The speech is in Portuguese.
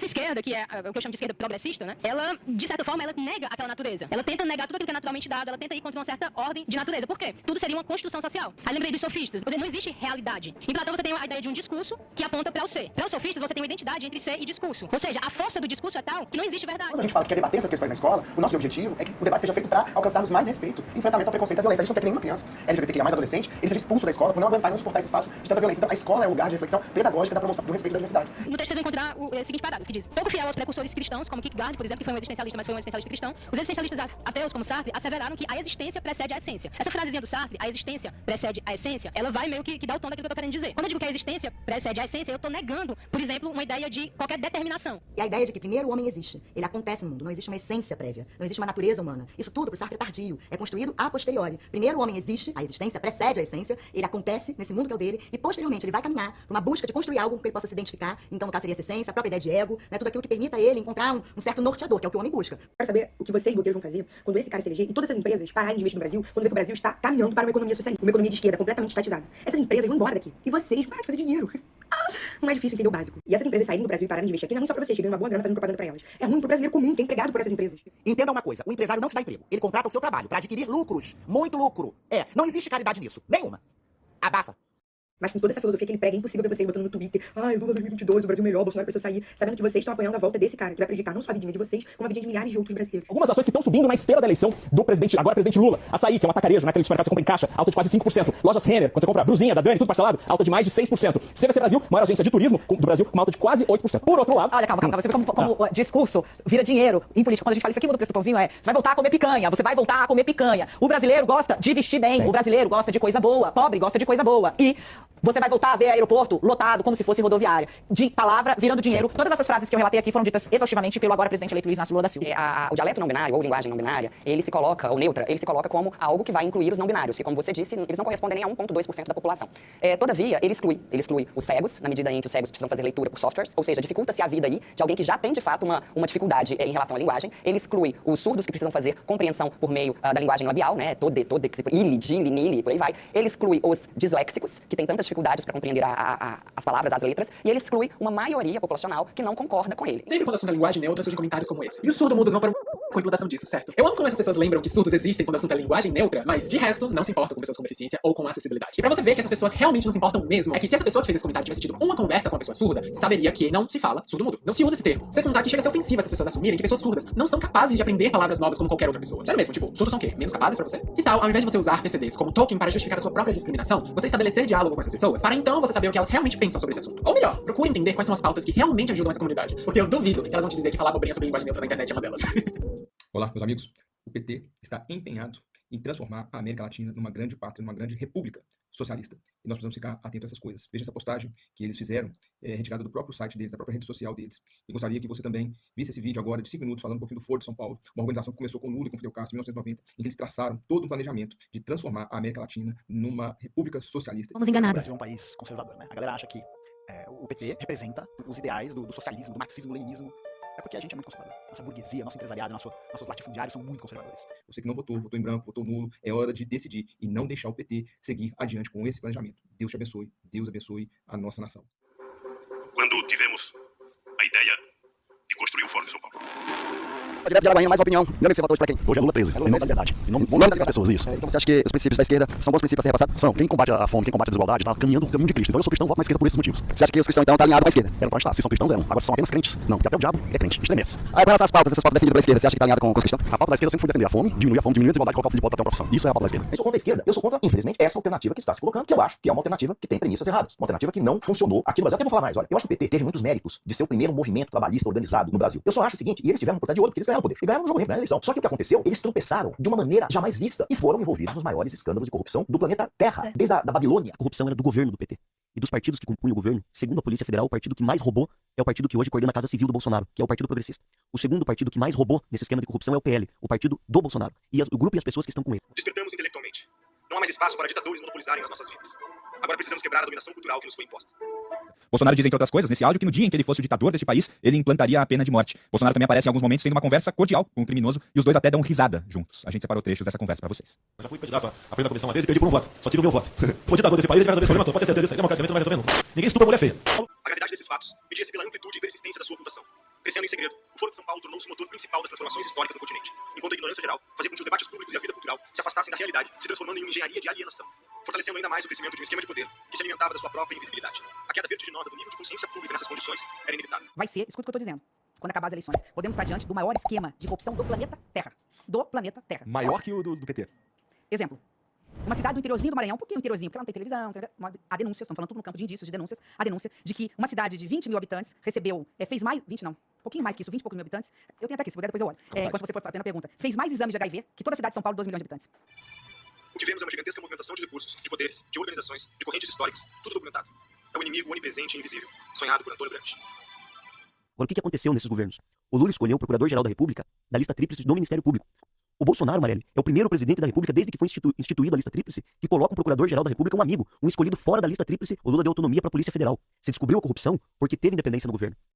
Essa esquerda, que é o que eu chamo de esquerda progressista, né? Ela, de certa forma, ela nega aquela natureza. Ela tenta negar tudo aquilo que é naturalmente dado, ela tenta ir contra uma certa ordem de natureza. Por quê? Tudo seria uma construção social. Aí lembrei dos sofistas. Ou seja, não existe realidade. Em Platão você tem a ideia de um discurso que aponta para o ser. Para os sofistas você tem uma identidade entre ser e discurso. Ou seja, a força do discurso é tal que não existe verdade. Quando a gente fala que quer debater essas questões na escola, o nosso objetivo é que o debate seja feito para alcançarmos mais respeito, enfrentamento ao preconceito e à violência. A gente não quer que nenhuma criança LGBTQIA+, adolescente, ele seja expulso da escola por não aguentar e não suportar esse espaço de tanta violência. Então a escola é o lugar de reflexão pedagógica da promoção do respeito da diversidade. No texto vocês vão encontrar o seguinte parágrafo, que diz: pouco fiel aos precursores cristãos, como Kierkegaard, por exemplo, que foi um existencialista, mas foi um existencialista cristão, os existencialistas ateus, como Sartre, asseveraram que a existência precede a essência. Essa frasezinha do Sartre, a existência precede a essência, ela vai meio que dar o tom daquilo que eu tô querendo dizer. Quando eu digo que a existência precede a essência, eu tô negando, por exemplo, uma ideia de qualquer determinação. E a ideia de que primeiro o homem existe, ele acontece no mundo, não existe uma essência prévia, não existe uma natureza humana. Isso tudo, por Sartre, é tardio, é construído a posteriori. Primeiro o homem existe, a existência precede a essência, ele acontece nesse mundo que é o dele, e posteriormente ele vai caminhar para uma busca de construir algo com que ele possa se identificar. Então, no caso, seria essa essência, a própria ideia de ego, né, tudo aquilo que permita a ele encontrar um certo norteador, que é o que o homem busca. Quero saber o que vocês, blogueiros, vão fazer quando esse cara se eleger e todas essas empresas pararem de investir no Brasil, quando vê que o Brasil está caminhando para uma economia socialista, uma economia de esquerda completamente estatizada. Essas empresas vão embora daqui. E vocês param de fazer dinheiro. Não é difícil entender o básico. E essas empresas saírem do Brasil e pararem de investir aqui não é ruim só pra vocês, que ganham uma boa grana fazendo propaganda pra elas. É ruim pro brasileiro comum, que é empregado por essas empresas. Entenda uma coisa, o empresário não te dá emprego, ele contrata o seu trabalho para adquirir lucros, muito lucro. Não existe caridade nisso, nenhuma. Abafa. Mas com toda essa filosofia que ele prega, é impossível ver vocês botando no Twitter: ai, Lula 2022, o Brasil melhor, o Bolsonaro precisa sair, sabendo que vocês estão apoiando a volta desse cara, que vai prejudicar não só a vidinha de vocês, como a vidinha de milhares de outros brasileiros. Algumas ações que estão subindo na esteira da eleição do presidente, agora presidente Lula. Açaí, que é um atacarejo, né? Aquele supermercado que você compra em caixa, alta de quase 5%. Lojas Renner, quando você compra a brusinha da Dani, tudo parcelado, alta de mais de 6%. CVC Brasil, maior agência de turismo do Brasil, com uma alta de quase 8%. Por outro lado... Olha, calma. Você vê como o discurso vira dinheiro em política. Quando a gente fala isso aqui, muda o preço do pãozinho, você vai voltar a comer picanha, você vai voltar a comer picanha. O brasileiro gosta de vestir bem, o brasileiro gosta de coisa boa, pobre gosta de coisa boa. E você vai voltar a ver aeroporto lotado como se fosse rodoviária. De palavra virando dinheiro. Todas essas frases que eu relatei aqui foram ditas exaustivamente pelo agora presidente eleito Luiz Inácio Lula da Silva. O dialeto não binário, ou linguagem não binária, ele se coloca, ou neutra, ele se coloca como algo que vai incluir os não binários, que, como você disse, eles não correspondem nem a 1,2% da população. Todavia, ele exclui os cegos, na medida em que os cegos precisam fazer leitura por softwares, ou seja, dificulta-se a vida aí de alguém que já tem, de fato, uma dificuldade em relação à linguagem. Ele exclui os surdos que precisam fazer compreensão por meio da linguagem labial, né, ili, dili, nili, por aí vai. Ele exclui os disléxicos, que têm tantas dificuldades para compreender as palavras, as letras, e ele exclui uma maioria populacional que não concorda com ele. Sempre quando o assunto é linguagem neutra, surgem comentários como esse. E os surdo-mudos vão para com a implantação disso, certo? Eu amo como essas pessoas lembram que surdos existem quando o assunto é linguagem neutra, mas de resto não se importam com pessoas com deficiência ou com acessibilidade. E pra você ver que essas pessoas realmente não se importam mesmo, é que se essa pessoa que fez esse comentário tivesse tido uma conversa com uma pessoa surda, saberia que não se fala surdo-mudo. Não se usa esse termo. Sem contar que chega a ser ofensivo essas pessoas assumirem que pessoas surdas não são capazes de aprender palavras novas como qualquer outra pessoa. Sério mesmo, tipo, surdos são o quê? Menos capazes pra você? Que tal, ao invés de você usar PCDs como token para justificar a sua própria discriminação, você estabelecer diálogo com essas pessoas, para então você saber o que elas realmente pensam sobre esse assunto? Ou melhor, procure entender quais são as pautas que realmente ajudam essa comunidade, porque eu duvido que elas vão te dizer que falar bobrinha sobre linguagem neutra na internet é uma delas. Olá, meus amigos. O PT está empenhado em transformar a América Latina numa grande pátria, numa grande república socialista. E nós precisamos ficar atentos a essas coisas. Veja essa postagem que eles fizeram, retirada do próprio site deles, da própria rede social deles. E gostaria que você também visse esse vídeo agora de 5 minutos falando um pouquinho do Foro de São Paulo, uma organização que começou com Lula e com Fidel Castro em 1990, em que eles traçaram todo um planejamento de transformar a América Latina numa república socialista. Vamos enganados. O Brasil é um país conservador, né? A galera acha que o PT representa os ideais do socialismo, do marxismo-leninismo. É porque a gente é muito conservador. Nossa burguesia, nosso empresariado, nossos latifundiários são muito conservadores. Você que não votou, votou em branco, votou nulo, é hora de decidir e não deixar o PT seguir adiante com esse planejamento. Deus te abençoe, Deus abençoe a nossa nação. Quando tivemos a ideia de construir o Foro de São Paulo. Direto de Alagoinha, mais uma opinião. Meu amigo, você votou hoje pra quem? Hoje é Lula 13. É Lula, é liberdade. Em nome das pessoas, isso. Então você acha que os princípios da esquerda são bons princípios a ser repassados? São. Quem combate a fome, quem combate a desigualdade, tá caminhando no caminho de Cristo. Então eu sou cristão, voto na esquerda por esses motivos. Você acha que os cristãos, então, estão alinhados com a esquerda? Não pode estar. Se são cristãos, não. Agora se são apenas crentes. Não, porque até o diabo é crente. Isso é nesse. Aí, com relação às pautas, essas pautas definidas pela esquerda, você acha que está alinhado com os cristãos? A pauta da esquerda sempre foi defender a fome, diminuir a desigualdade e colocar o filho de volta até a profissão. Isso é a pauta da esquerda. Eu sou contra a esquerda. Eu sou contra, infelizmente, essa alternativa que está se colocando, que eu acho que é uma alternativa que tem premissas erradas. Uma alternativa que não funcionou aqui no Brasil. Até vou falar mais, olha. Eu acho que o PT teve muitos méritos de ser o primeiro movimento trabalhista organizado no Brasil. Eu só acho o seguinte, e eles tiveram um oportunidade de ouro, porque eles ganharam o poder. E ganharam no jogo, ganharam a eleição. Só que o que aconteceu, eles tropeçaram de uma maneira jamais vista e foram envolvidos nos maiores escândalos de corrupção do planeta Terra, desde a Babilônia. A corrupção era do governo do PT. E dos partidos que compunham o governo, segundo a Polícia Federal, o partido que mais roubou é o partido que hoje coordena a Casa Civil do Bolsonaro, que é o Partido Progressista. O segundo partido que mais roubou nesse esquema de corrupção é o PL, o partido do Bolsonaro. E o grupo e as pessoas que estão com ele. Despertamos intelectualmente. Não há mais espaço para ditadores monopolizarem as nossas vidas. Agora precisamos quebrar a dominação cultural que nos foi imposta. Bolsonaro diz, entre outras coisas, nesse áudio, que no dia em que ele fosse o ditador deste país, ele implantaria a pena de morte. Bolsonaro também aparece em alguns momentos tendo uma conversa cordial com o criminoso e os dois até dão risada juntos. A gente separou trechos dessa conversa pra vocês. Eu já fui candidato a presidente da comissão uma vez e perdi por um voto. Só tive o meu voto. O ditador desse país, ele vai resolver esse problema todo. Pode ter certeza disso aí. Democraticamente não vai resolver nunca. Ninguém estupra mulher feia. A gravidade desses fatos media-se pela amplitude e persistência da sua ocultação. Crescendo em segredo, o Foro de São Paulo tornou-se o motor principal das transformações históricas no continente, enquanto a ignorância geral fazia com que os debates públicos e a vida cultural se afastassem da realidade, se transformando em uma engenharia de alienação, fortalecendo ainda mais o crescimento de um esquema de poder que se alimentava da sua própria invisibilidade. A queda vertiginosa do nível de consciência pública nessas condições era inevitável. Vai ser, escuta o que eu tô dizendo. Quando acabar as eleições, podemos estar diante do maior esquema de corrupção do planeta Terra. Do planeta Terra. Maior que o do PT. Exemplo. Uma cidade do interiorzinho do Maranhão, um pouquinho interiorzinho, porque ela não tem televisão, mas há denúncias, estamos falando tudo no campo de indícios, de denúncias, a denúncia de que uma cidade de 20 mil habitantes recebeu, fez mais, 20 não, um pouquinho mais que isso, 20 e poucos mil habitantes, eu tenho até aqui, se puder depois eu olho, enquanto você for fazendo a pergunta, fez mais exames de HIV que toda a cidade de São Paulo, 2 milhões de habitantes. O que vemos é uma gigantesca movimentação de recursos, de poderes, de organizações, de correntes históricas, tudo documentado. É o inimigo onipresente e invisível, sonhado por Antônio Gramsci. Agora, o que aconteceu nesses governos? O Lula escolheu o Procurador-Geral da República da lista tríplice do Ministério Público. O Bolsonaro, Marelli, é o primeiro presidente da República desde que foi instituída a lista tríplice que coloca um Procurador-Geral da República um amigo, um escolhido fora da lista tríplice. O Lula deu autonomia para a Polícia Federal. Se descobriu a corrupção porque teve independência no governo.